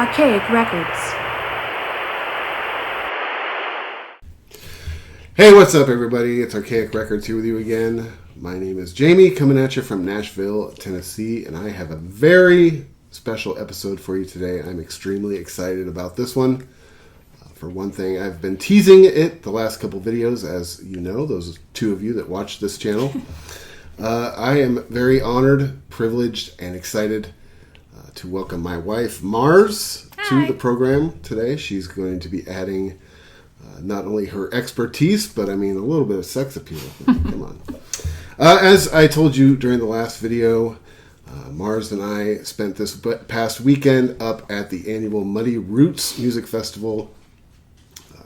Archaic Records. Hey, what's up, everybody? It's Archaic Records here with you again. My name is Jamie, coming at you from Nashville, Tennessee, and I have a very special episode for you today. I'm extremely excited about this one. For one thing, I've been teasing it the last couple videos, as you know, those two of you that watch this channel. I am very honored, privileged, and excited to welcome my wife, Mars, to the program today. She's going to be adding not only her expertise, but I mean a little bit of sex appeal. Come on. As I told you during the last video, Mars and I spent this past weekend up at the annual Muddy Roots Music Festival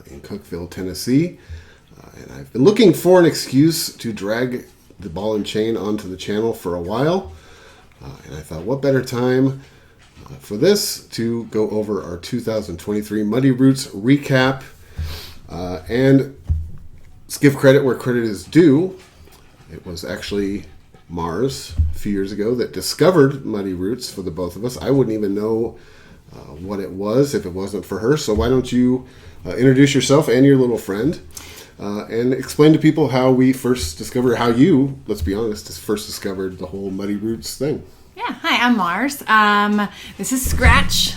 in Cookeville, Tennessee. And I've been looking for an excuse to drag the ball and chain onto the channel for a while. And I thought, what better time for this to go over our 2023 Muddy Roots recap. And let's give credit where credit is due. It was actually Mars a few years ago that discovered Muddy Roots for the both of us. I wouldn't even know what it was if it wasn't for her. So why don't you introduce yourself and your little friend and explain to people how we first discovered, how you, let's be honest, first discovered the whole Muddy Roots thing. Yeah, hi, I'm Mars. This is Scratch,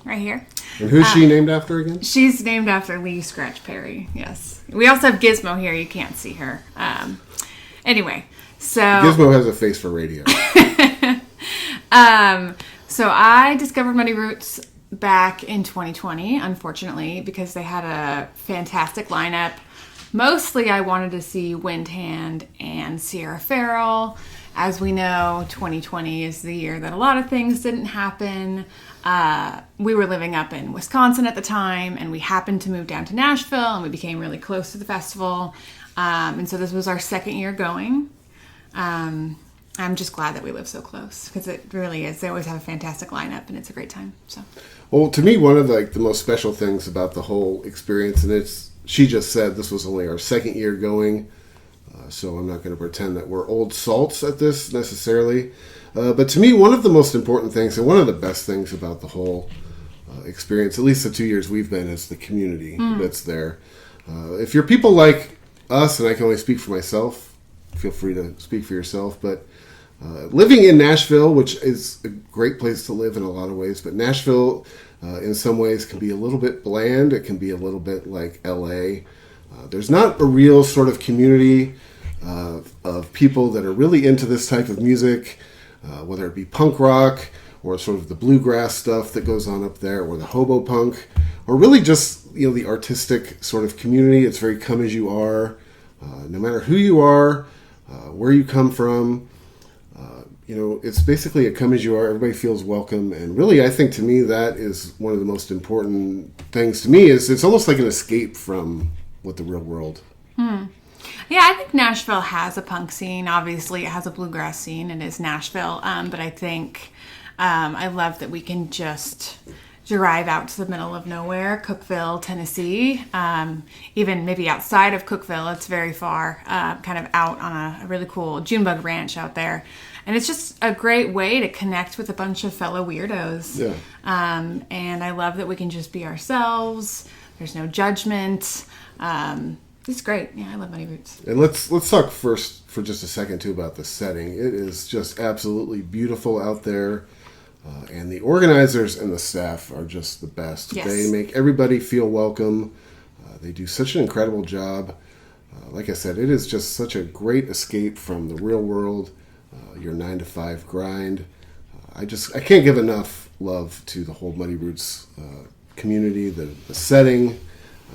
right here. And who's she named after again? She's named after Lee Scratch Perry, yes. We also have Gizmo here. You can't see her. Anyway, so... Gizmo has a face for radio. So I discovered Muddy Roots back in 2020, unfortunately, because they had a fantastic lineup. Mostly I wanted to see Windhand and Sierra Farrell. As we know, 2020 is the year that a lot of things didn't happen. We were living up in Wisconsin at the time, and we happened to move down to Nashville, and we became really close to the festival. And so this was our second year going. I'm just glad that we live so close, because it really is. They always have a fantastic lineup, and it's a great time. So, well, to me, one of the most special things about the whole experience, and she just said this was only our second year going, so I'm not going to pretend that we're old salts at this necessarily. But to me, one of the most important things and one of the best things about the whole experience, at least the 2 years we've been, is the community that's there. If you're people like us, and I can only speak for myself, feel free to speak for yourself, but living in Nashville, which is a great place to live in a lot of ways, but Nashville in some ways can be a little bit bland. It can be a little bit like LA. There's not a real sort of community of people that are really into this type of music, whether it be punk rock or sort of the bluegrass stuff that goes on up there, or the hobo punk, or really just the artistic sort of community. It's very come as you are, no matter who you are, where you come from. It's basically a come as you are. Everybody feels welcome, and really, I think to me that is one of the most important things to me. Is it's almost like an escape from what the real world. Yeah, I think Nashville has a punk scene. Obviously, it has a bluegrass scene. It is Nashville. But I think I love that we can just drive out to the middle of nowhere, Cookeville, Tennessee. Even maybe outside of Cookeville, it's very far, kind of out on a really cool Junebug Ranch out there. And it's just a great way to connect with a bunch of fellow weirdos. Yeah. And I love that we can just be ourselves. There's no judgment. It's great. Yeah, I love Muddy Roots. And let's talk first for just a second too about the setting. It is just absolutely beautiful out there, and the organizers and the staff are just the best. Yes. They make everybody feel welcome. They do such an incredible job. Like I said, it is just such a great escape from the real world, your 9-to-5 grind. I can't give enough love to the whole Muddy Roots community, the setting.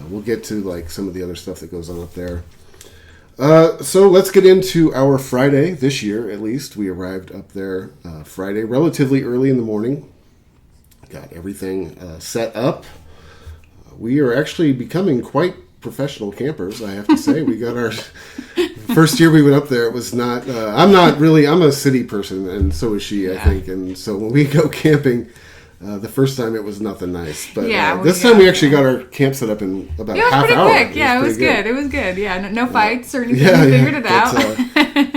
We'll get to some of the other stuff that goes on up there. So let's get into our Friday this year. At least we arrived up there Friday relatively early in the morning. Got everything set up. We are actually becoming quite professional campers, I have to say. We got our first year we went up there. It was not. I'm a city person, and so is she. I think. And so when we go camping. The first time it was nothing nice, but this time we actually got our camp set up in about a half hour. Quick. It was good. It was good. Yeah, no fights or anything. We figured it out.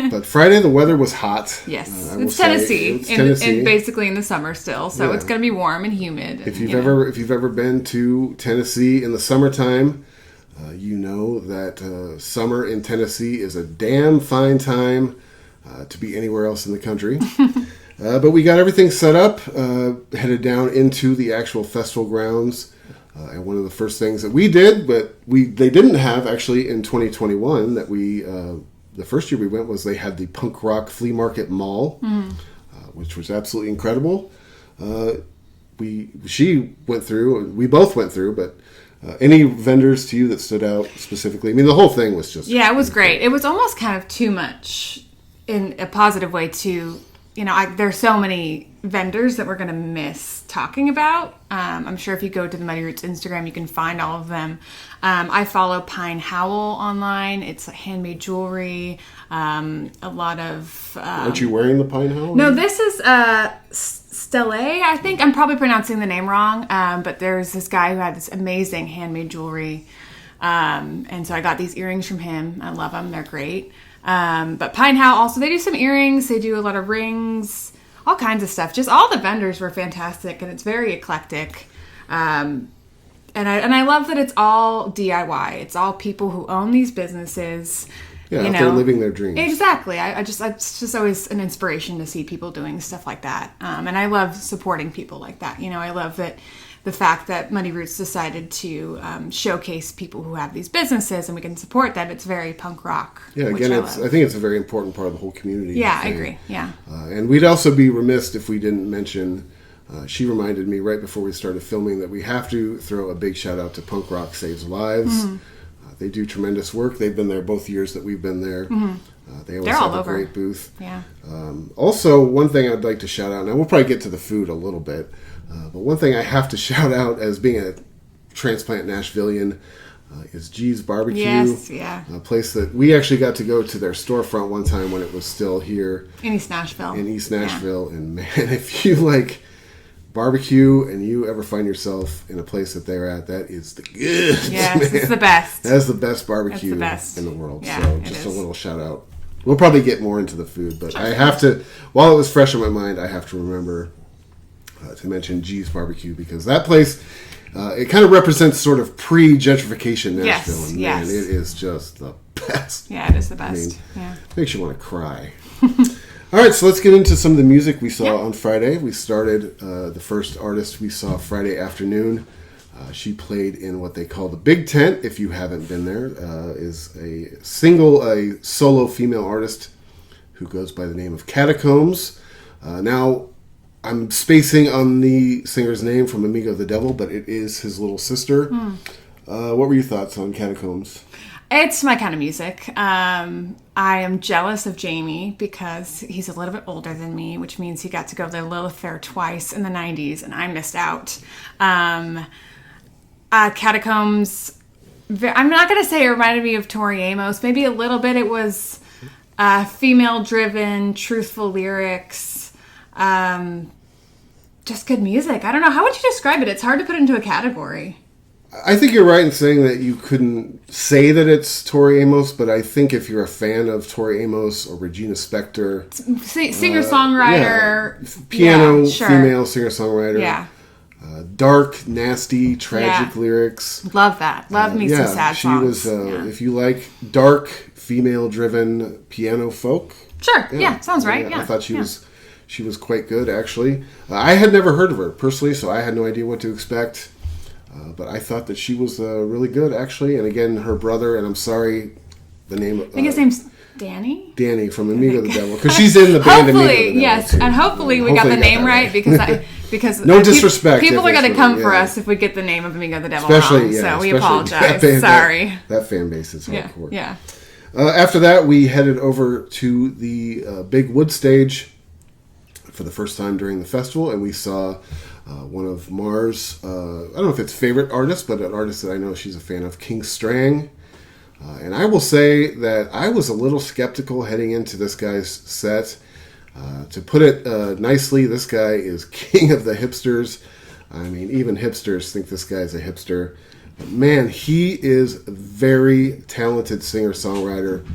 But Friday, the weather was hot. Yes, it's Tennessee. It's Tennessee. And basically in the summer still, so it's going to be warm and humid. If you've ever been to Tennessee in the summertime, you know that summer in Tennessee is a damn fine time to be anywhere else in the country. But we got everything set up, headed down into the actual festival grounds. And one of the first things that we did, but they didn't have actually in 2021, that the first year we went, was they had the punk rock flea market mall, which was absolutely incredible. We both went through, but any vendors to you that stood out specifically? I mean, the whole thing was just... Yeah, it was great. It was almost kind of too much in a positive way to... there's so many vendors that we're going to miss talking about. I'm sure if you go to the Muddy Roots Instagram, you can find all of them. I follow Pine Howl online. It's handmade jewelry. A lot of... Aren't you wearing the Pine Howl? No, this is Stelle, I think. I'm probably pronouncing the name wrong. But there's this guy who had this amazing handmade jewelry. And so I got these earrings from him. I love them. They're great. But Pine Howl also, they do some earrings, they do a lot of rings, all kinds of stuff. Just all the vendors were fantastic, and it's very eclectic. And I love that it's all DIY. It's all people who own these businesses. Yeah, they're living their dreams. Exactly. It's just always an inspiration to see people doing stuff like that. And I love supporting people like that. I love that the fact that Muddy Roots decided to showcase people who have these businesses, and we can support them. It's very punk rock. Yeah, again, I think it's a very important part of the whole community. Yeah, I agree. Yeah. And we'd also be remiss if we didn't mention, she reminded me right before we started filming that we have to throw a big shout out to Punk Rock Saves Lives. Mm-hmm. They do tremendous work. They've been there both years that we've been there. Mm-hmm. They always have a great booth. Yeah. Also, one thing I'd like to shout out, and we'll probably get to the food a little bit, but one thing I have to shout out as being a transplant Nashvilleian is G's Barbecue. Yes, yeah. A place that we actually got to go to their storefront one time when it was still here. In East Nashville. Yeah. And man, if you like barbecue and you ever find yourself in a place that they're at, that is the goods. Yes, man. It's the best. That's the best barbecue in the world. Yeah, so just a little shout out. We'll probably get more into the food, but I have to, while it was fresh in my mind, I have to remember to mention G's Barbecue, because that place, it kind of represents sort of pre-gentrification Nashville. Yes, and yes. Man, it is just the best. Yeah, it is the best. Makes you want to cry. All right, so let's get into some of the music we saw on Friday. We started, the first artist we saw Friday afternoon. She played in what they call the Big Tent. If you haven't been there, is a solo female artist who goes by the name of Catacombs. Now, I'm spacing on the singer's name from Amigo the Devil, but it is his little sister. What were your thoughts on Catacombs? It's my kind of music. I am jealous of Jamie because he's a little bit older than me, which means he got to go to the Lilith Fair twice in the 90s, and I missed out. Catacombs, I'm not going to say it reminded me of Tori Amos. Maybe a little bit. It was female-driven, truthful lyrics, just good music. I don't know. How would you describe it? It's hard to put into a category. I think you're right in saying that you couldn't say that it's Tori Amos, but I think if you're a fan of Tori Amos or Regina Spektor... Singer-songwriter. Piano, female singer-songwriter. Yeah. Dark, nasty, tragic lyrics. Love that. Love me some sad songs. She was, if you like dark, female-driven piano folk. Sure, sounds right. Yeah. I thought she was quite good, actually. I had never heard of her, personally, so I had no idea what to expect. But I thought that she was really good, actually. And again, her brother, and I'm sorry, the name... I think his name's Danny? Danny from Amigo the Devil. Because she's in the band Amigo the Devil. Yes, and hopefully we got the name right, because no disrespect. People are going to come for us if we get the name of Amigo the Devil wrong. So we apologize. Sorry. That fan base is hardcore. Yeah. After that, we headed over to the big wood stage for the first time during the festival, and we saw... one of Mars, I don't know if it's favorite artist, but an artist that I know she's a fan of, King Strang. And I will say that I was a little skeptical heading into this guy's set. To put it nicely, this guy is king of the hipsters. I mean, even hipsters think this guy's a hipster. But man, he is a very talented singer-songwriter.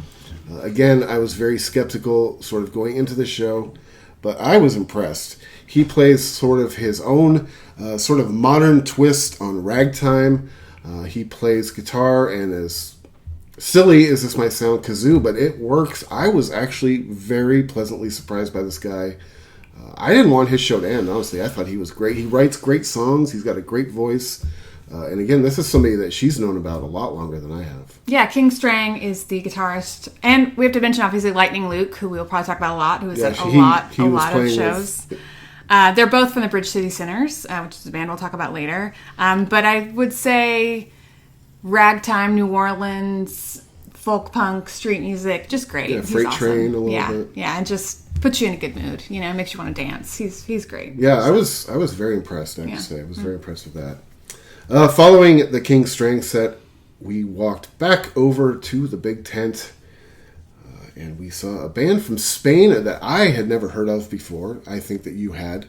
Again, I was very skeptical sort of going into the show, but I was impressed. He plays sort of his own sort of modern twist on ragtime. He plays guitar, and as silly as this might sound, kazoo, but it works. I was actually very pleasantly surprised by this guy. I didn't want his show to end, honestly. I thought he was great. He writes great songs. He's got a great voice. And again, this is somebody that she's known about a lot longer than I have. Yeah, King Strang is the guitarist. And we have to mention, obviously, Lightning Luke, who we'll probably talk about a lot, who is a lot of shows. They're both from the Bridge City Sinners, which is a band we'll talk about later. But I would say ragtime, New Orleans, folk punk, street music, just great. Yeah, Freight Train a little bit. Yeah, and just puts you in a good mood. You know, makes you want to dance. He's great. Yeah, so. I was very impressed, I have to say. I was very impressed with that. Following the King Strang set, we walked back over to the big tent, and we saw a band from Spain that I had never heard of before. I think that you had.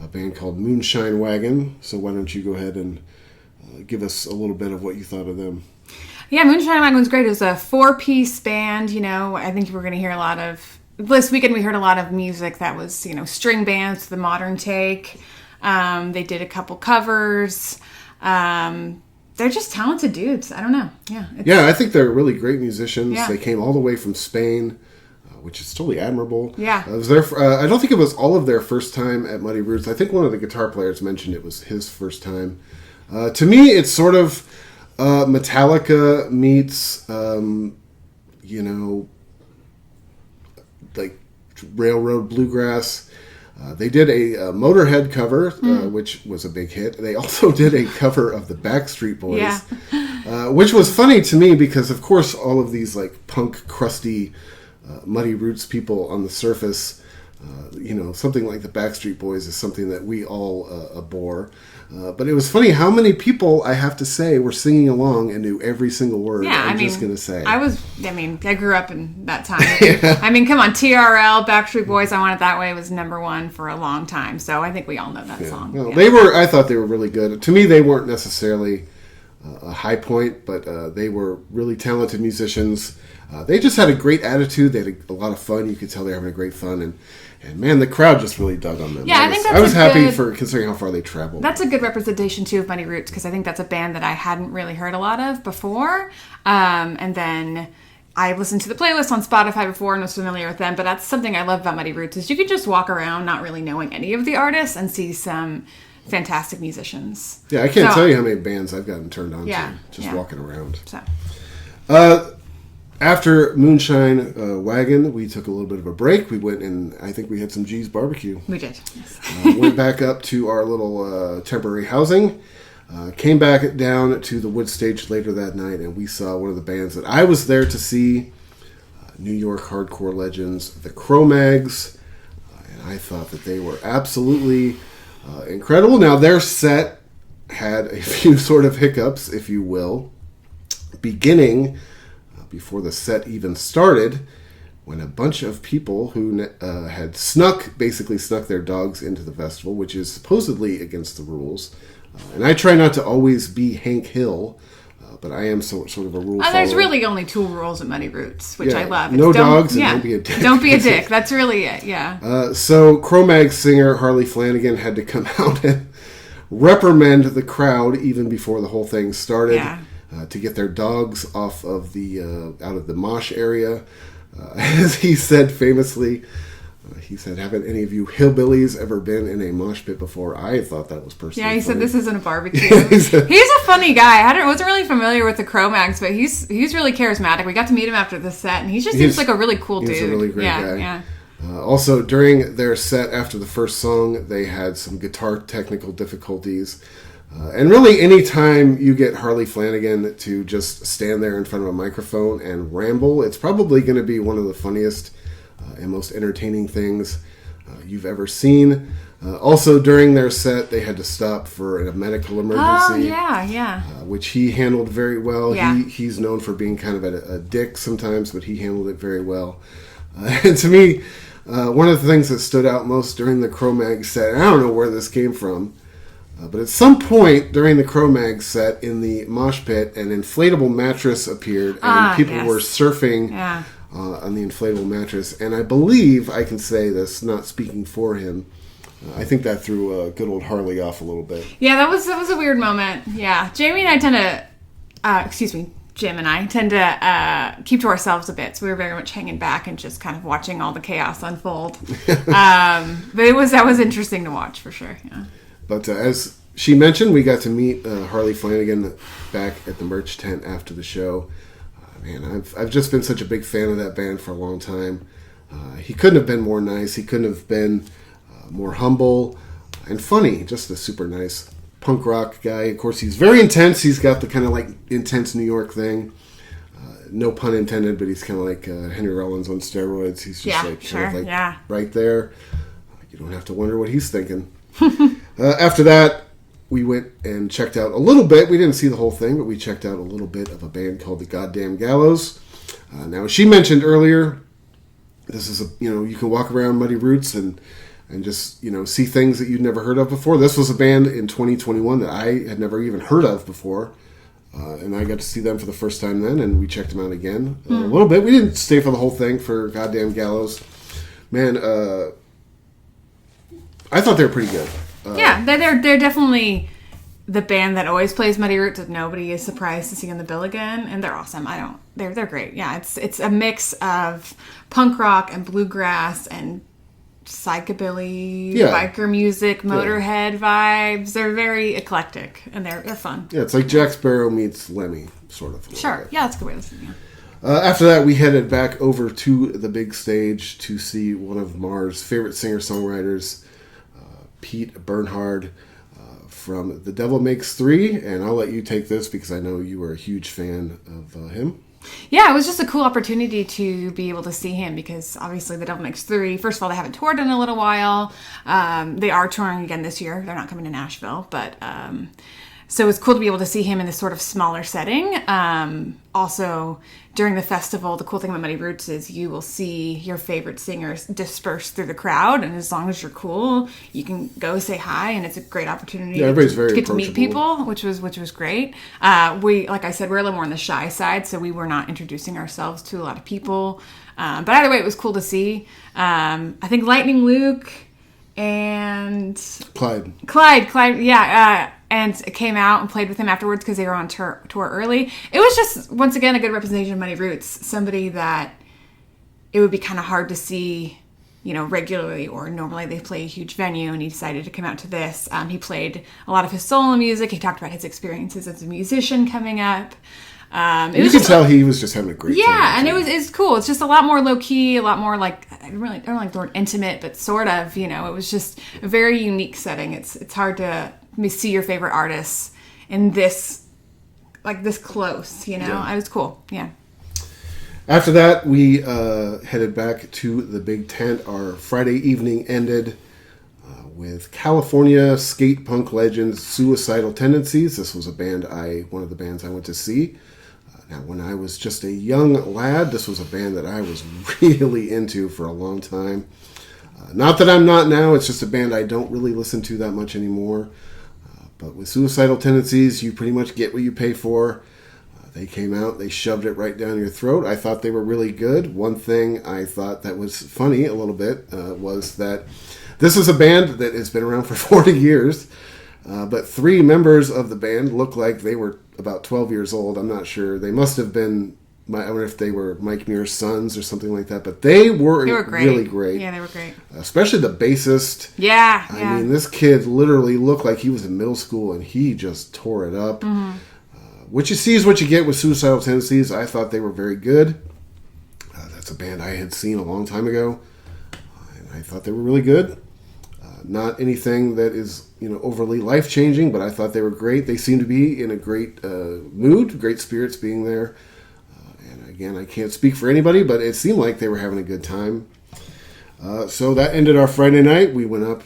A band called Moonshine Wagon. So why don't you go ahead and give us a little bit of what you thought of them. Yeah, Moonshine Wagon was great. It was a 4-piece band. You know, I think we're going to hear a lot of... This weekend we heard a lot of music that was, you know, string bands, the modern take. They did a couple covers. They're just talented dudes. I don't know. Yeah, I think they're really great musicians. Yeah. They came all the way from Spain, which is totally admirable. Yeah. It was I don't think it was all of their first time at Muddy Roots. I think one of the guitar players mentioned it was his first time. To me, it's sort of Metallica meets, you know, like railroad bluegrass. They did a Motorhead cover, which was a big hit. They also did a cover of the Backstreet Boys, which was funny to me because, of course, all of these like punk, crusty, Muddy Roots people on the surface, you know, something like the Backstreet Boys is something that we all abhor. But it was funny how many people, I have to say, were singing along and knew every single word. I'm just going to say. I grew up in that time. Yeah. I mean, come on, TRL, Backstreet Boys, I Want It That Way was #1 for a long time. So I think we all know that song. Well, I thought they were really good. To me, they weren't necessarily a high point, but they were really talented musicians. They just had a great attitude. They had a lot of fun. You could tell they were having a great fun. And man, the crowd just really dug on them. Yeah, I think I was happy for considering how far they traveled. That's a good representation, too, of Muddy Roots, because I think that's a band that I hadn't really heard a lot of before. And then I listened to the playlist on Spotify before and was familiar with them, but that's something I love about Muddy Roots, is you can just walk around not really knowing any of the artists and see some fantastic musicians. Yeah, I can't tell you how many bands I've gotten turned on to just walking around. So. After Moonshine Wagon, we took a little bit of a break. We went and I think we had some G's barbecue. We did, yes. Went back up to our little temporary housing. Came back down to the wood stage later that night, and we saw one of the bands that I was there to see, New York hardcore legends, the Cro-Mags. And I thought that they were absolutely incredible. Now, their set had a few sort of hiccups, if you will, beginning... before the set even started, when a bunch of people who had basically snuck their dogs into the festival, which is supposedly against the rules. And I try not to always be Hank Hill, but I am sort of a rule follower. There's really only 2 rules at Muddy Roots, which I love. No dogs and don't be a dick. Don't be a dick. That's really it, yeah. So Cro-Mags singer Harley Flanagan had to come out and reprimand the crowd even before the whole thing started. Yeah. To get their dogs off of out of the mosh area. As he said famously, he said, "Haven't any of you hillbillies ever been in a mosh pit before?" I thought that was personally Yeah, he funny. said this isn't a barbecue. He's a funny guy. I wasn't really familiar with the Cro-Mags, but he's really charismatic. We got to meet him after the set, and he just seems like a really cool dude. He's a really great guy. Yeah. Also, during their set after the first song, they had some guitar technical difficulties. And really, any time you get Harley Flanagan to just stand there in front of a microphone and ramble, it's probably going to be one of the funniest and most entertaining things you've ever seen. Also, during their set, they had to stop for a medical emergency. Oh, yeah. Which he handled very well. Yeah. He's known for being kind of a dick sometimes, but he handled it very well. And to me, one of the things that stood out most during the Cro-Mag set, and I don't know where this came from, but at some point during the Cro-Mag set in the mosh pit, an inflatable mattress appeared, and people were surfing on the inflatable mattress. And I believe I can say this, not speaking for him, I think that threw good old Harley off a little bit. Yeah, that was a weird moment. Yeah, Jamie and I tend to, Jim and I tend to keep to ourselves a bit, so we were very much hanging back and just kind of watching all the chaos unfold. But that was interesting to watch for sure. Yeah. But as she mentioned, we got to meet Harley Flanagan back at the merch tent after the show. Man, I've just been such a big fan of that band for a long time. He couldn't have been more nice. He couldn't have been more humble and funny. Just a super nice punk rock guy. Of course, he's very intense. He's got the kind of like intense New York thing. No pun intended, but he's kind of like Henry Rollins on steroids. He's just right there. You don't have to wonder what he's thinking. After that, we went and checked out a little bit. We didn't see the whole thing, but we checked out a little bit of a band called the Goddamn Gallows. Now, as she mentioned earlier, this is you can walk around Muddy Roots and just, see things that you'd never heard of before. This was a band in 2021 that I had never even heard of before. And I got to see them for the first time then, and we checked them out again a little bit. We didn't stay for the whole thing for Goddamn Gallows. Man, I thought they were pretty good. Yeah, they're definitely the band that always plays Muddy Roots that nobody is surprised to see on the bill again, and they're awesome. They're great. Yeah, it's a mix of punk rock and bluegrass and psychobilly, biker music, Motorhead vibes. They're very eclectic and they're fun. Yeah, it's like Jack Sparrow meets Lemmy, sort of. Sure. Yeah, that's a good way to say it. After that, we headed back over to the big stage to see one of Mars' favorite singer-songwriters, Pete Bernhard, from The Devil Makes Three. And I'll let you take this because I know you were a huge fan of him. Yeah, it was just a cool opportunity to be able to see him because obviously The Devil Makes Three, first of all, they haven't toured in a little while. They are touring again this year. They're not coming to Nashville, but so it was cool to be able to see him in this sort of smaller setting. Also, during the festival, the cool thing about Muddy Roots is you will see your favorite singers disperse through the crowd, and as long as you're cool, you can go say hi, and it's a great opportunity to get to meet people, which was great. We, like I said, we're a little more on the shy side, so we were not introducing ourselves to a lot of people. But either way, it was cool to see. I think Lightning Luke and Clyde, yeah, and came out and played with him afterwards because they were on tour early. It was just, once again, a good representation of Muddy Roots. Somebody that it would be kind of hard to see, regularly or normally they play a huge venue, and he decided to come out to this. He played a lot of his solo music. He talked about his experiences as a musician coming up. You could tell he was just having a great time. Yeah, and it's cool. It's just a lot more low key, a lot more like, I don't like the word intimate, but sort of, it was just a very unique setting. It's hard to see your favorite artists in this close, Yeah. It was cool. Yeah. After that, we headed back to the big tent. Our Friday evening ended with California skate punk legends Suicidal Tendencies. This was one of the bands I went to see. Now, when I was just a young lad, this was a band that I was really into for a long time. Not that I'm not now, it's just a band I don't really listen to that much anymore. But with Suicidal Tendencies, you pretty much get what you pay for. They came out, they shoved it right down your throat. I thought they were really good. One thing I thought that was funny a little bit was that this is a band that has been around for 40 years. But 3 members of the band look like they were about 12 years old. I'm not sure. They must have been, I wonder if they were Mike Muir's sons or something like that. But they were great. Really great. Yeah, they were great. Especially the bassist. Yeah. I mean, this kid literally looked like he was in middle school, and he just tore it up. Mm-hmm. What you see is what you get with Suicidal Tendencies. I thought they were very good. That's a band I had seen a long time ago. And I thought they were really good. Not anything that is overly life-changing, but I thought they were great. They seemed to be in a great mood, great spirits being there. And again, I can't speak for anybody, but it seemed like they were having a good time. So that ended our Friday night. We went up,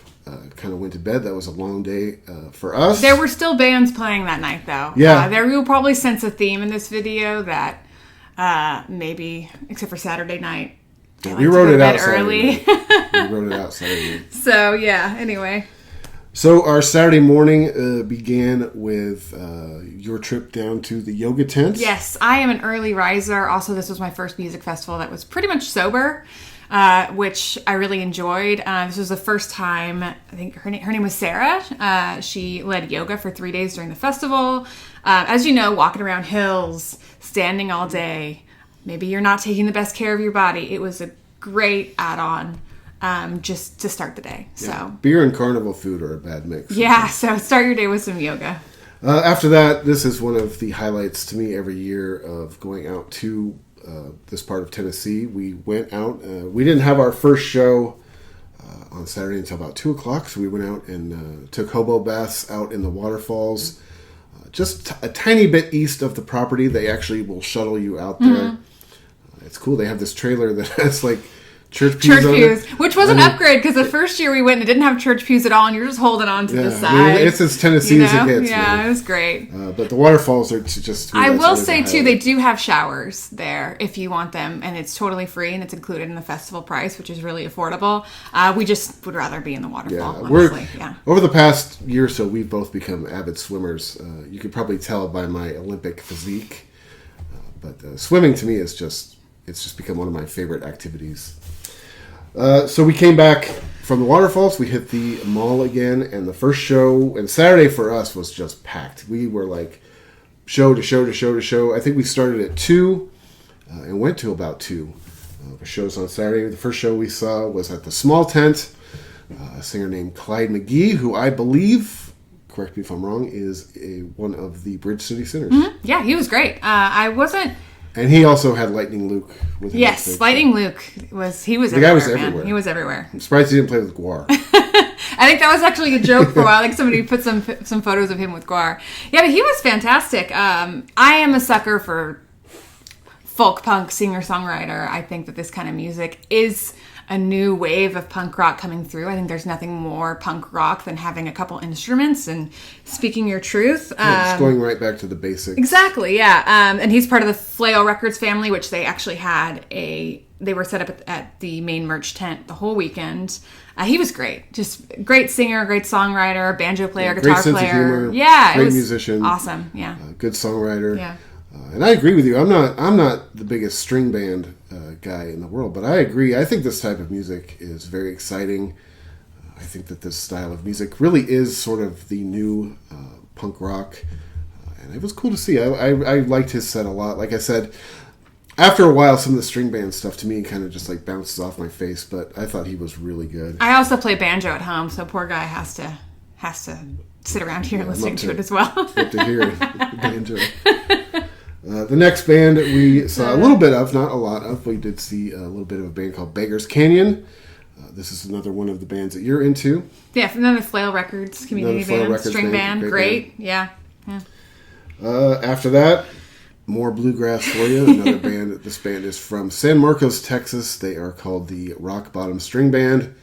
kind of went to bed. That was a long day for us. There were still bands playing that night, though. Yeah. There you'll probably sense a theme in this video that maybe, except for Saturday night, we wrote it out early. We wrote it out Saturday. So, yeah, anyway. So our Saturday morning began with your trip down to the yoga tent. Yes, I am an early riser. Also, this was my first music festival that was pretty much sober, which I really enjoyed. This was the first time, I think her name was Sarah. She led yoga for 3 days during the festival. As you know, walking around hills, standing all day, maybe you're not taking the best care of your body. It was a great add-on. Just to start the day. Yeah. So beer and carnival food are a bad mix. Yeah, so start your day with some yoga. After that, this is one of the highlights to me every year of going out to this part of Tennessee. We went out. We didn't have our first show on Saturday until about 2 o'clock, so we went out and took hobo baths out in the waterfalls. Just a tiny bit east of the property. They actually will shuttle you out there. It's cool. They have this trailer that has like church pews, which was an upgrade because the first year we went and it didn't have church pews at all, and you're just holding on to the side. I mean, it's as Tennessee as it gets. Yeah, man. It was great. But the waterfalls are just. I will say too, they do have showers there if you want them, and it's totally free and it's included in the festival price, which is really affordable. We just would rather be in the waterfall. Honestly. Over the past year or so, we've both become avid swimmers. You could probably tell by my Olympic physique, but swimming to me is just become one of my favorite activities. So we came back from the waterfalls. We hit the mall again, and the first show, and Saturday for us was just packed. We were like show to show to show to show. I think we started at 2 and went to about 2 shows on Saturday. The first show we saw was at the Small Tent. A singer named Clyde McGee, who I believe, correct me if I'm wrong, is one of the Bridge City Singers. Mm-hmm. Yeah, he was great. I wasn't... And he also had Lightning Luke with him. Yes, Lightning Luke was everywhere. The guy was everywhere. Man. He was everywhere. I'm surprised he didn't play with Guar. I think that was actually a joke for a while. I think somebody put some photos of him with Guar. Yeah, but he was fantastic. I am a sucker for folk punk singer-songwriter. I think that this kind of music is a new wave of punk rock coming through. I think there's nothing more punk rock than having a couple instruments and speaking your truth. It's going right back to the basics. Exactly, yeah. And he's part of the Flail Records family, which they actually had they were set up at the main merch tent the whole weekend. He was great. Just great singer, great songwriter, banjo player, guitar great sense player. Of humor, yeah, great musician. Awesome, yeah. Good songwriter. Yeah. And I agree with you. I'm not the biggest string band guy in the world, but I agree. I think this type of music is very exciting. I think that this style of music really is sort of the new punk rock, and it was cool to see. I liked his set a lot. Like I said, after a while, some of the string band stuff to me kind of just like bounces off my face, but I thought he was really good. I also play banjo at home, so poor guy has to sit around here listening to it as well. Love to hear banjo. The next band we saw a little bit of, not a lot of. We did see a little bit of a band called Beggars Canyon. This is another one of the bands that you're into. Yeah, another Flail Records community band, string band, great. Yeah. After that, more bluegrass for you. Another band. This band is from San Marcos, Texas. They are called the Rock Bottom String Band.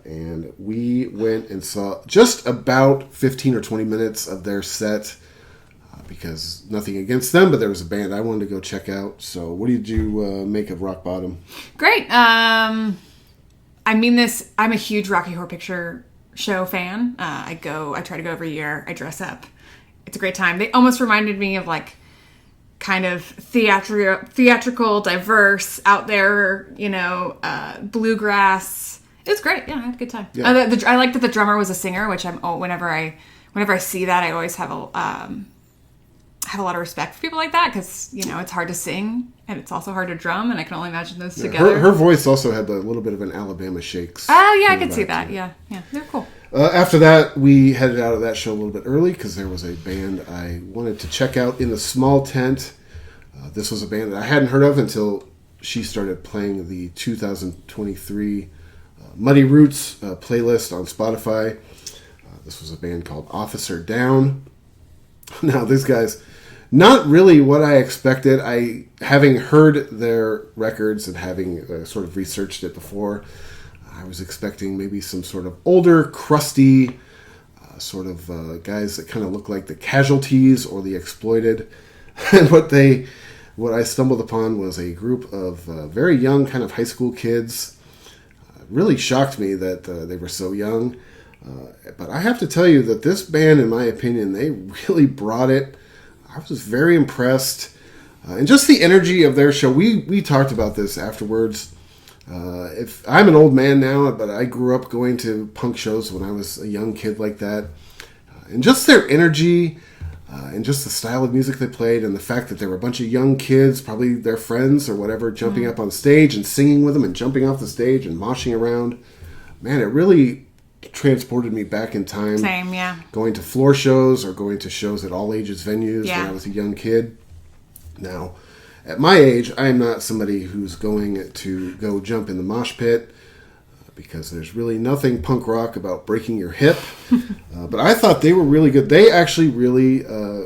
And we went and saw just about 15 or 20 minutes of their set. Because nothing against them, but there was a band I wanted to go check out. So what did you make of Rock Bottom? Great. I'm a huge Rocky Horror Picture Show fan. I try to go every year. I dress up. It's a great time. They almost reminded me of like kind of theatrical, diverse, out there, bluegrass. It was great. Yeah, I had a good time. Yeah. I like that the drummer was a singer, which whenever I see that, I always have a lot of respect for people like that because, it's hard to sing and it's also hard to drum, and I can only imagine those together. Her voice also had a little bit of an Alabama shakes. Oh, yeah, I could see that. Yeah, they're cool. After that, we headed out of that show a little bit early because there was a band I wanted to check out in the Small Tent. This was a band that I hadn't heard of until she started playing the 2023 Muddy Roots playlist on Spotify. This was a band called Officer Down. Now, these guys, not really what I expected. Having heard their records and having sort of researched it before, I was expecting maybe some sort of older, crusty, sort of guys that kind of look like the Casualties or the Exploited. And what I stumbled upon was a group of very young kind of high school kids. Really shocked me that they were so young. But I have to tell you that this band, in my opinion, they really brought it. I was very impressed. And just the energy of their show. We talked about this afterwards. If I'm an old man now, but I grew up going to punk shows when I was a young kid like that. And just their energy and just the style of music they played and the fact that there were a bunch of young kids, probably their friends or whatever, jumping up on stage and singing with them and jumping off the stage and moshing around. Man, it really transported me back in time. Same, yeah. Going to floor shows or going to shows at all ages venues when I was a young kid. Now, at my age, I am not somebody who's going to go jump in the mosh pit because there's really nothing punk rock about breaking your hip. But I thought they were really good. They actually really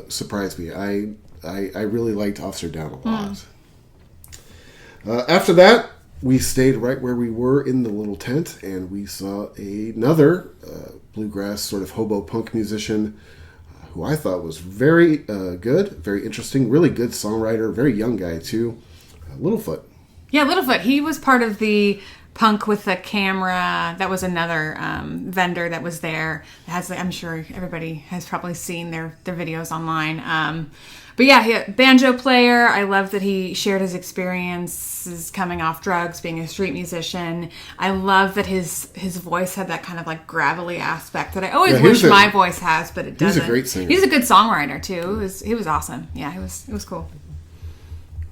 surprised me. I really liked Officer Down a lot. After that, we stayed right where we were in the little tent, and we saw another bluegrass sort of hobo punk musician who I thought was very good, very interesting, really good songwriter, very young guy too, Littlefoot. Yeah, Littlefoot. He was part of the Punk with a Camera. That was another vendor that was there. It has, I'm sure everybody has probably seen their videos online. But yeah, banjo player. I love that he shared his experiences coming off drugs, being a street musician. I love that his voice had that kind of like gravelly aspect that I always wish my voice has, but it doesn't. He's a great singer. He's a good songwriter too. He was awesome. Yeah, it was cool.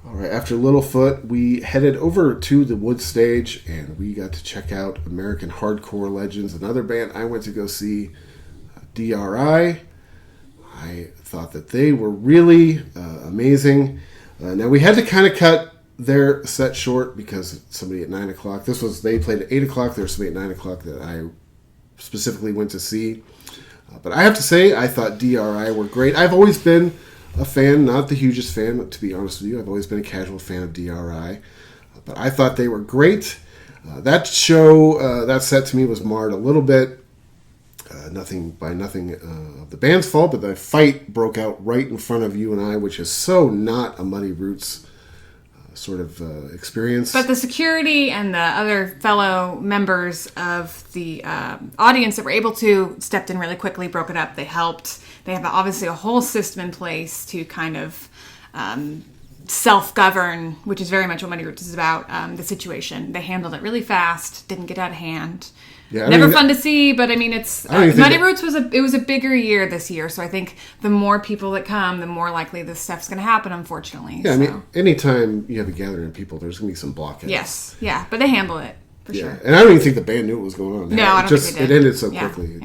All right, after Littlefoot, we headed over to the Wood Stage, and we got to check out American Hardcore Legends, another band I went to go see, DRI. I thought that they were really amazing. Now, we had to kind of cut their set short because somebody at 9 o'clock. They played at 8 o'clock. There was somebody at 9 o'clock that I specifically went to see. But I have to say, I thought DRI were great. I've always been a fan, not the hugest fan, to be honest with you. I've always been a casual fan of DRI. But I thought they were great. That set to me was marred a little bit. Nothing of the band's fault, but the fight broke out right in front of you and I, which is so not a Muddy Roots sort of experience. But the security and the other fellow members of the audience that were able to stepped in really quickly, broke it up. They helped. They have obviously a whole system in place to kind of self-govern, which is very much what Muddy Roots is about, the situation. They handled it really fast, didn't get out of hand. Yeah, Never fun to see, but I mean, it's Muddy Roots was a bigger year this year, so I think the more people that come, the more likely this stuff's going to happen. Unfortunately, yeah. So. I mean, anytime you have a gathering of people, there's going to be some blockades. Yes, yeah, but they handle it for sure. And I don't even think the band knew what was going on. No, I don't think they did. It ended so quickly.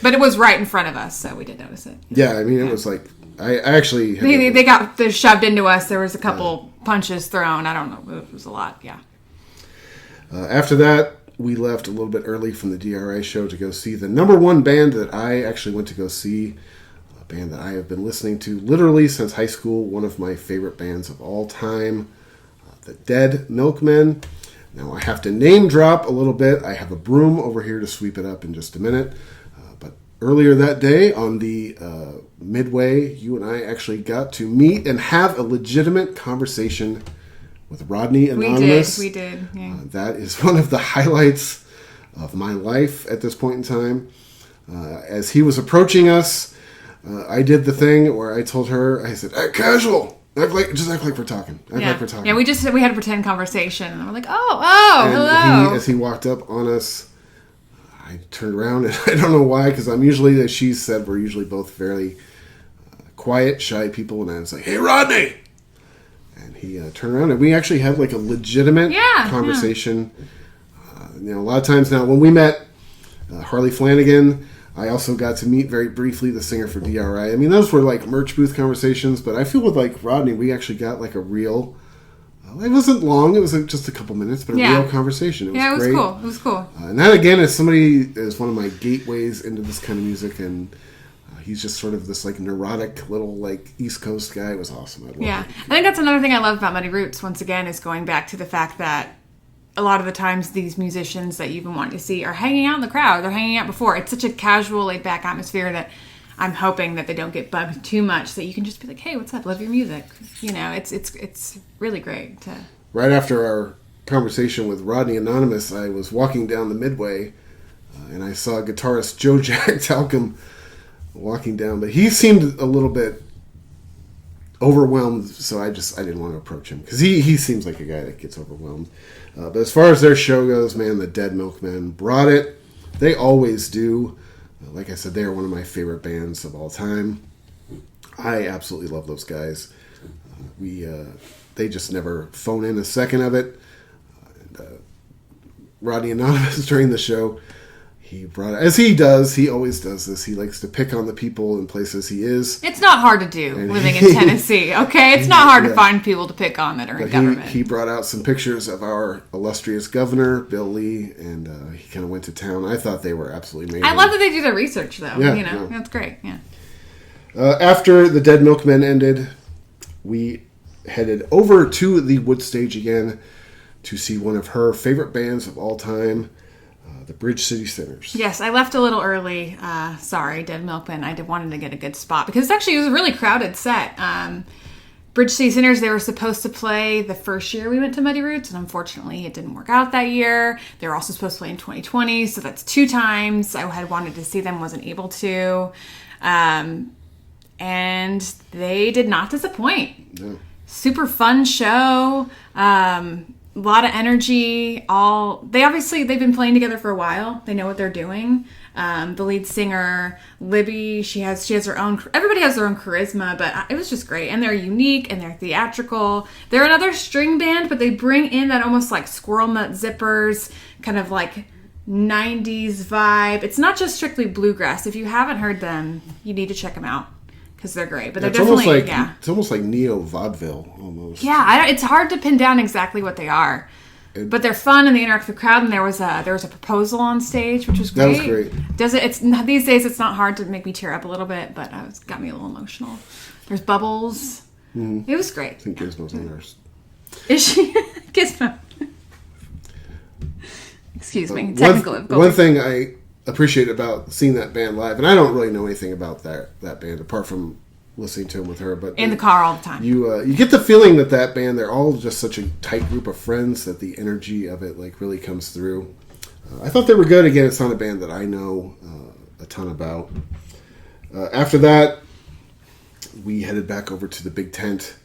But it was right in front of us, so we did notice it. Yeah, I mean, it was like I actually they got shoved into us. There was a couple punches thrown. I don't know. It was a lot. Yeah. After that, we left a little bit early from the DRI show to go see the number one band that I actually went to go see, a band that I have been listening to literally since high school, one of my favorite bands of all time, the Dead Milkmen. Now, I have to name drop a little bit. I have a broom over here to sweep it up in just a minute. But earlier that day on the Midway, you and I actually got to meet and have a legitimate conversation with Rodney Anonymous. We did. Yeah. That is one of the highlights of my life at this point in time. As he was approaching us, I did the thing where I told her, I said, "Act casual. Act like we're talking. Act like we're talking." Yeah, we had a pretend conversation, and we're like, "Oh, hello." As he walked up on us, I turned around, and I don't know why, because I'm usually, as she said, we're usually both fairly quiet, shy people, and I was like, "Hey, Rodney." And he turned around, and we actually had like a legitimate conversation. Yeah. A lot of times now, when we met Harley Flanagan, I also got to meet very briefly the singer for DRI. I mean, those were like merch booth conversations, but I feel with like Rodney, we actually got like a real. It wasn't long; it was like just a couple minutes, but a real conversation. It was great. Cool. It was cool. And that again is one of my gateways into this kind of music, and he's just sort of this like neurotic little like East Coast guy. It was awesome. I think that's another thing I love about Muddy Roots. Once again, is going back to the fact that a lot of the times these musicians that you've been wanting to see are hanging out in the crowd. They're hanging out before. It's such a casual, laid back atmosphere that I'm hoping that they don't get bugged too much. That you can just be like, "Hey, what's up? Love your music." You know, it's really great to. Right after our conversation with Rodney Anonymous, I was walking down the Midway And I saw guitarist Joe Jack Talcum walking down, but he seemed a little bit overwhelmed, so I didn't want to approach him because he seems like a guy that gets overwhelmed. But as far as their show goes, man, the Dead Milkmen brought it. They always do. Like I said, they are one of my favorite bands of all time. I absolutely love those guys. They just never phone in a second of it. Rodney Anonymous during the show, he brought it, as he does. He always does this. He likes to pick on the people and places he is. It's not hard to do living in Tennessee, okay? It's not hard to find people to pick on that are in government. He brought out some pictures of our illustrious governor, Bill Lee, and he kind of went to town. I thought they were absolutely amazing. I love that they do their research, though. Yeah, That's great. Yeah. After the Dead Milkmen ended, we headed over to the Wood Stage again to see one of her favorite bands of all time, the Bridge City Sinners. Yes, I left a little early. Sorry, Dead Milkmen. I wanted to get a good spot because it was a really crowded set. Bridge City Sinners, they were supposed to play the first year we went to Muddy Roots, and unfortunately it didn't work out that year. They were also supposed to play in 2020, so that's 2 times. I had wanted to see them, wasn't able to. And they did not disappoint. No. Super fun show. A lot of energy. They've been playing together for a while. They know what they're doing. The lead singer, Libby, she has her own. Everybody has their own charisma, but it was just great. And they're unique and they're theatrical. They're another string band, but they bring in that almost like Squirrel Nut Zippers kind of like 90s vibe. It's not just strictly bluegrass. If you haven't heard them, you need to check them out. Because they're great, but they're definitely it's almost like neo vaudeville almost. Yeah, it's hard to pin down exactly what they are, but they're fun and they interact with the crowd. And there was a proposal on stage, which was great. That was great. It's these days it's not hard to make me tear up a little bit, but it got me a little emotional. There's bubbles. Mm-hmm. It was great. I think Gizmo's on ours. Is she Gizmo? Excuse me. Technical. One thing I appreciate about seeing that band live, and I don't really know anything about that band apart from listening to them with her, but in the car all the time. You get the feeling that band, they're all just such a tight group of friends that the energy of it like really comes through. I thought they were good. Again, it's not a band that I know a ton about. After that, we headed back over to the big tent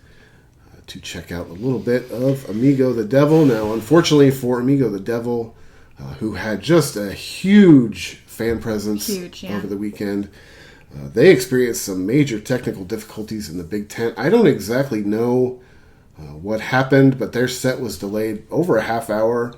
to check out a little bit of Amigo the Devil. Now, unfortunately for Amigo the Devil, who had just a huge fan presence over the weekend, they experienced some major technical difficulties in the big tent. I don't exactly know what happened, but their set was delayed over a half hour.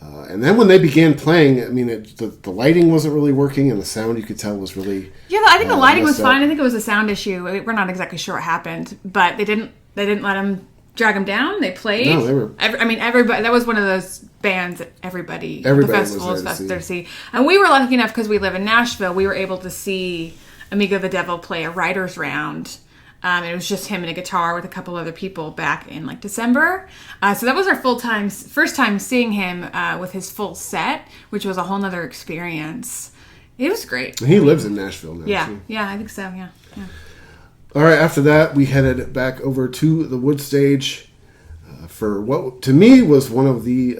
And then when they began playing, I mean, the lighting wasn't really working, and the sound, you could tell, was really I think the lighting was fine. I think it was a sound issue. We're not exactly sure what happened, but they didn't let them drag them down. They played. No, they were. Everybody. That was one of those bands that everybody the festival was is there to see. And we were lucky enough because we live in Nashville. We were able to see Amigo the Devil play a writers round. It was just him and a guitar with a couple other people back in like December. So that was our first time seeing him with his full set, which was a whole nother experience. It was great. And he lives in Nashville now. Yeah, too. Yeah, I think so. Yeah. All right, after that, we headed back over to the Wood Stage for what, to me, was one of the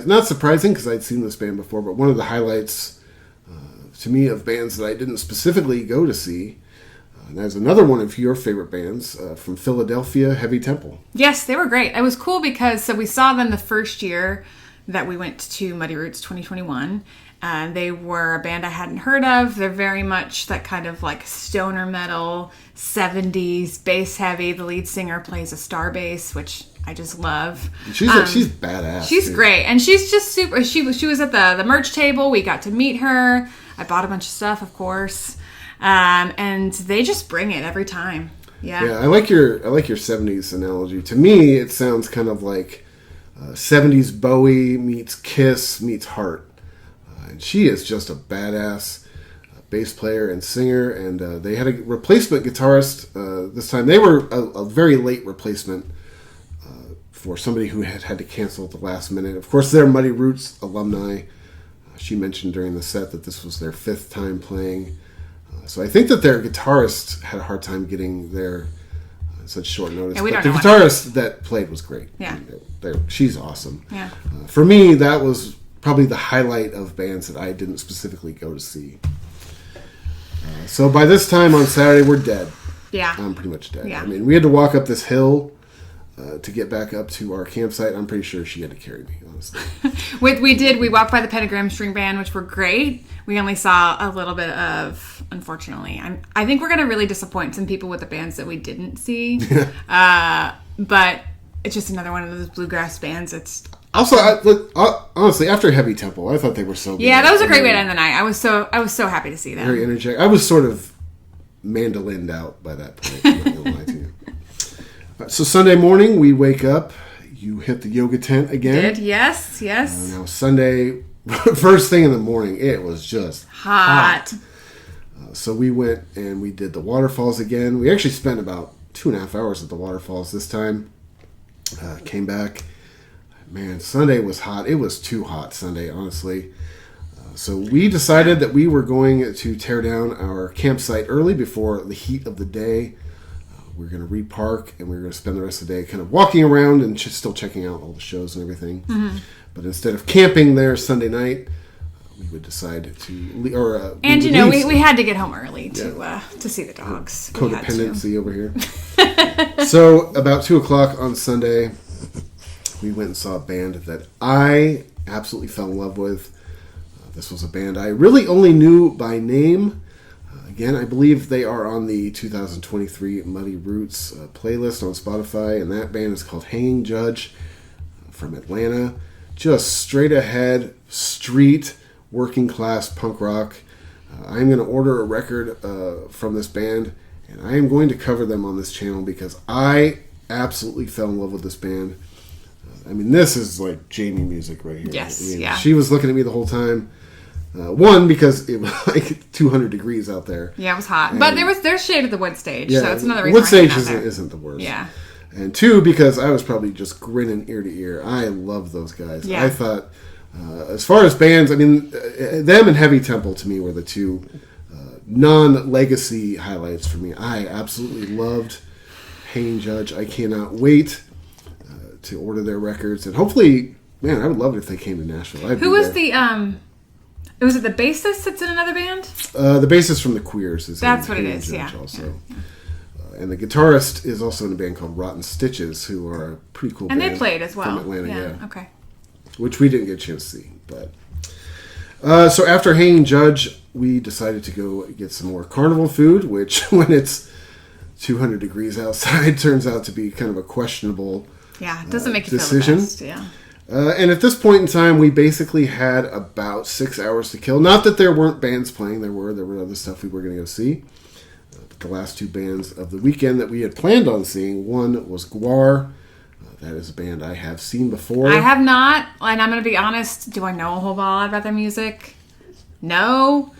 not surprising because I'd seen this band before, but one of the highlights to me of bands that I didn't specifically go to see. And there's another one of your favorite bands from Philadelphia, Heavy Temple. Yes, they were great. It was cool because we saw them the first year that we went to Muddy Roots 2021. They were a band I hadn't heard of. They're very much that kind of like stoner metal, 70s, bass heavy. The lead singer plays a star bass, which I just love. She's badass. She's great. And she's just super. She was at the merch table. We got to meet her. I bought a bunch of stuff, of course. And they just bring it every time. Yeah. Yeah, I like your 70s analogy. To me, it sounds kind of like 70s Bowie meets Kiss meets Heart. And she is just a badass bass player and singer. And they had a replacement guitarist this time. They were a very late replacement for somebody who had to cancel at the last minute. Of course, they're Muddy Roots alumni. She mentioned during the set that this was their 5th time playing. So I think that their guitarist had a hard time getting there such short notice. Yeah, but the guitarist that played was great. Yeah. She's awesome. Yeah. For me, that was probably the highlight of bands that I didn't specifically go to see. So by this time on Saturday, we're dead. Yeah. I'm pretty much dead. Yeah. I mean, we had to walk up this hill to get back up to our campsite. I'm pretty sure she had to carry me, honestly. We walked by the Pentagram String Band, which were great. We only saw a little bit of, unfortunately. I think we're going to really disappoint some people with the bands that we didn't see. But it's just another one of those bluegrass bands. It's also, honestly, after Heavy Temple, I thought they were so good. Yeah, that was a great way to end the night. I was so happy to see them. Very energetic. I was sort of mandolined out by that point. I'm not going to lie to you. So Sunday morning, we wake up. You hit the yoga tent again. Did, yes. Now Sunday, first thing in the morning, it was just hot. So we went and we did the waterfalls again. We actually spent about 2.5 hours at the waterfalls this time. Came back. Man, Sunday was hot. It was too hot Sunday, honestly. So we decided that we were going to tear down our campsite early before the heat of the day. We're going to repark, and we're going to spend the rest of the day kind of walking around and just still checking out all the shows and everything. Mm-hmm. But instead of camping there Sunday night, we would decide to... and, you know, we had to get home early to see the dogs. Codependency over here. So about 2 o'clock on Sunday, we went and saw a band that I absolutely fell in love with. This was a band I really only knew by name. Again, I believe they are on the 2023 Muddy Roots playlist on Spotify, and that band is called Hanging Judge from Atlanta. Just straight ahead, street, working class punk rock. I'm going to order a record from this band, and I am going to cover them on this channel because I absolutely fell in love with this band. I mean, this is like Jamie music right here. Yes, I mean, yeah. She was looking at me the whole time. One, because it was like 200 degrees out there. Yeah, it was hot. And, but there's shade at the wood stage, so it's another reason. Wood stage isn't the worst. Yeah. And two, because I was probably just grinning ear to ear. I love those guys. Yeah. I thought, as far as bands, I mean, them and Heavy Temple to me were the two non-legacy highlights for me. I absolutely loved Hanging Judge. I cannot wait to order their records. And hopefully, man, I would love it if they came to Nashville. Who was the... Was it the bassist that's in another band? The bassist from the Queers is. That's what it is. Yeah. Also, yeah. And the guitarist is also in a band called Rotten Stitches, who are a pretty cool. And band they played as well from Atlanta. Yeah. Okay. Which we didn't get a chance to see, but so after Hanging Judge, we decided to go get some more carnival food, which when it's 200 degrees outside turns out to be kind of a questionable. Yeah, it doesn't make you decision. feel the best. Yeah. And at this point in time, we basically had about 6 hours to kill. Not that there weren't bands playing. There were other stuff we were going to go see. But the last two bands of the weekend that we had planned on seeing, one was Gwar. That is a band I have seen before. I have not. And I'm going to be honest. Do I know a whole lot about their music? No.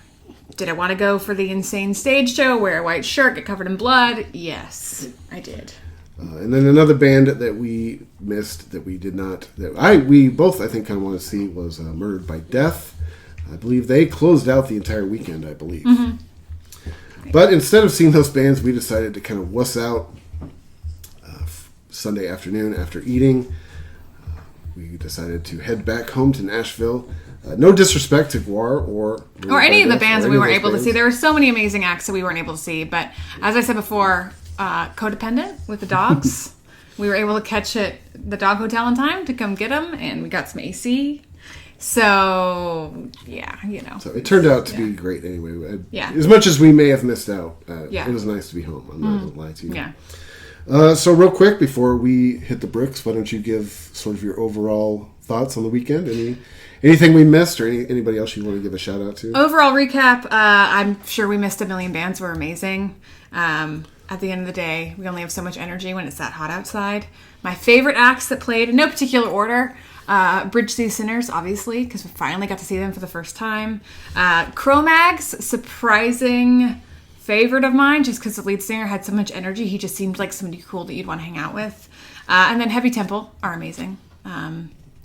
Did I want to go for the insane stage show, wear a white shirt, get covered in blood? Yes, I did. And then another band that we missed that we did not, we both I think kind of want to see was Murdered by Death. I believe they closed out the entire weekend, I believe. Mm-hmm. But instead of seeing those bands, we decided to kind of wuss out Sunday afternoon after eating. We decided to head back home to Nashville. No disrespect to Gwar or any of the bands that we weren't able to see. There were so many amazing acts that we weren't able to see. But as I said before, codependent with the dogs. We were able to catch at the dog hotel in time to come get them, and we got some AC. So, yeah, you know. So it turned out to be great anyway. Yeah. As much as we may have missed out, it was nice to be home. I'm not going to lie to you. Yeah. So real quick, before we hit the bricks, why don't you give sort of your overall thoughts on the weekend? Anything we missed or anybody else you want to give a shout out to? Overall recap, I'm sure we missed a million bands. Were amazing. At the end of the day, we only have so much energy when it's that hot outside. My favorite acts that played, in no particular order, Bridge City Sinners, obviously, because we finally got to see them for the first time. Cro-Mags, surprising favorite of mine, just because the lead singer had so much energy. He just seemed like somebody cool that you'd want to hang out with. And then Heavy Temple are amazing.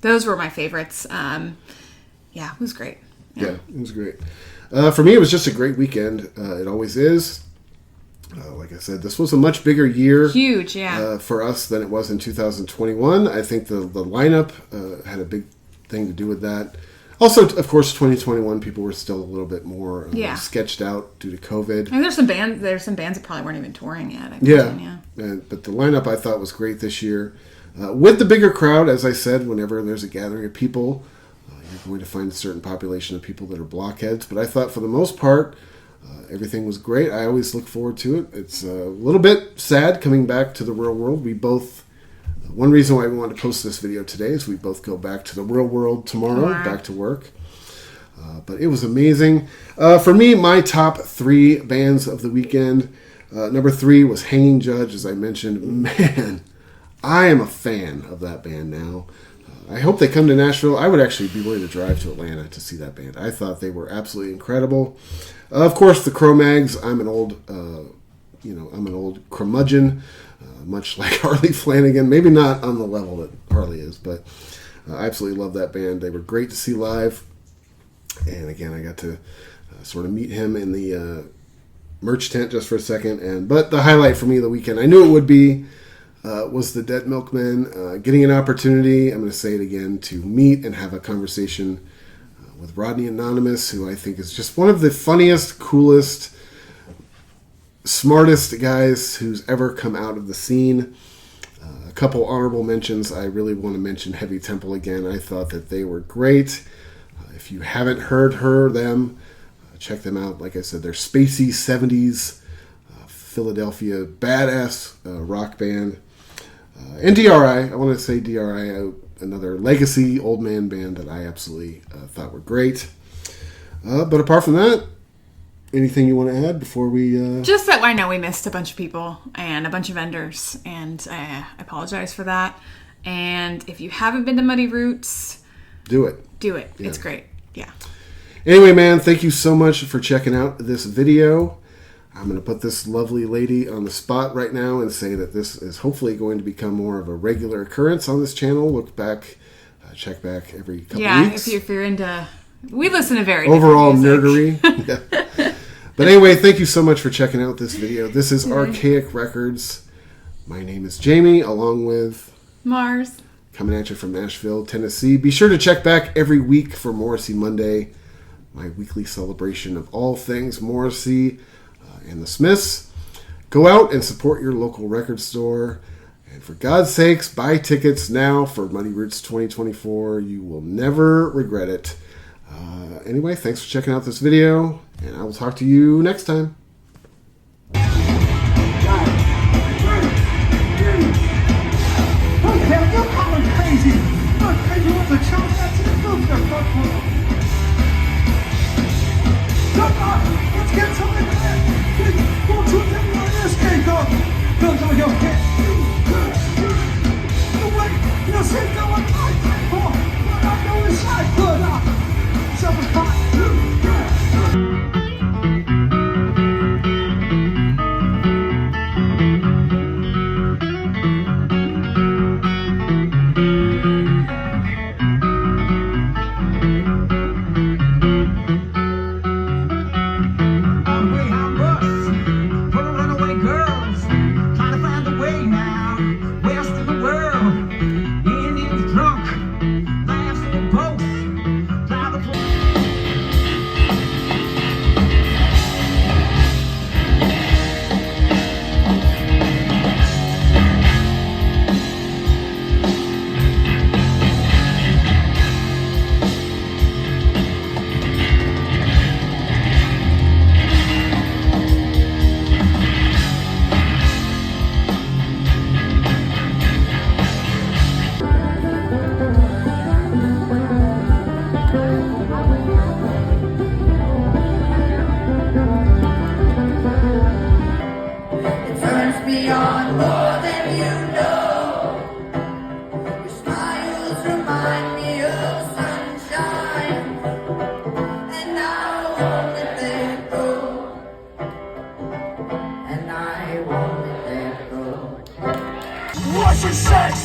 Those were my favorites. It was great. Yeah, it was great. For me, it was just a great weekend. It always is. Like I said, this was a much bigger year. Huge, yeah. For us than it was in 2021. I think the lineup had a big thing to do with that. Also, of course, 2021 people were still a little bit more sketched out due to COVID. And there's some bands that probably weren't even touring yet. But the lineup I thought was great this year. With the bigger crowd, as I said, whenever there's a gathering of people, you're going to find a certain population of people that are blockheads. But I thought for the most part, everything was great. I always look forward to it. It's a little bit sad coming back to the real world. One reason why we wanted to post this video today is we both go back to the real world tomorrow, back to work. But it was amazing. For me, my top 3 bands of the weekend. Number 3 was Hanging Judge, as I mentioned. Man, I am a fan of that band now. I hope they come to Nashville. I would actually be willing to drive to Atlanta to see that band. I thought they were absolutely incredible. Of course, the Cro-Mags. I'm an old curmudgeon, much like Harley Flanagan. Maybe not on the level that Harley is, but I absolutely love that band. They were great to see live. And again, I got to sort of meet him in the merch tent just for a second. But the highlight for me of the weekend, I knew it would be, was the Dead Milkmen. Getting an opportunity, I'm going to say it again, to meet and have a conversation with Rodney Anonymous, who I think is just one of the funniest, coolest, smartest guys who's ever come out of the scene. A couple honorable mentions. I really want to mention Heavy Temple again. I thought that they were great. If you haven't heard them, check them out. Like I said, they're spacey 70s Philadelphia badass rock band. And DRI, I want to say DRI, another legacy old man band that I absolutely thought were great. But apart from that, anything you want to add before we... Just that I know we missed a bunch of people and a bunch of vendors, and I apologize for that. And if you haven't been to Muddy Roots... Do it. Yeah. It's great. Yeah. Anyway, man, thank you so much for checking out this video. I'm going to put this lovely lady on the spot right now and say that this is hopefully going to become more of a regular occurrence on this channel. Check back every couple weeks. Yeah, if you're into... We listen to very overall nerdery. Yeah. But anyway, thank you so much for checking out this video. This is Archaic Records. My name is Jamie, along with... Mars. Coming at you from Nashville, Tennessee. Be sure to check back every week for Morrissey Monday, my weekly celebration of all things Morrissey and the Smiths. Go out and support your local record store. And for God's sakes, buy tickets now for Muddy Roots 2024. You will never regret it. Anyway, thanks for checking out this video, and I will talk to you next time. What's your sex?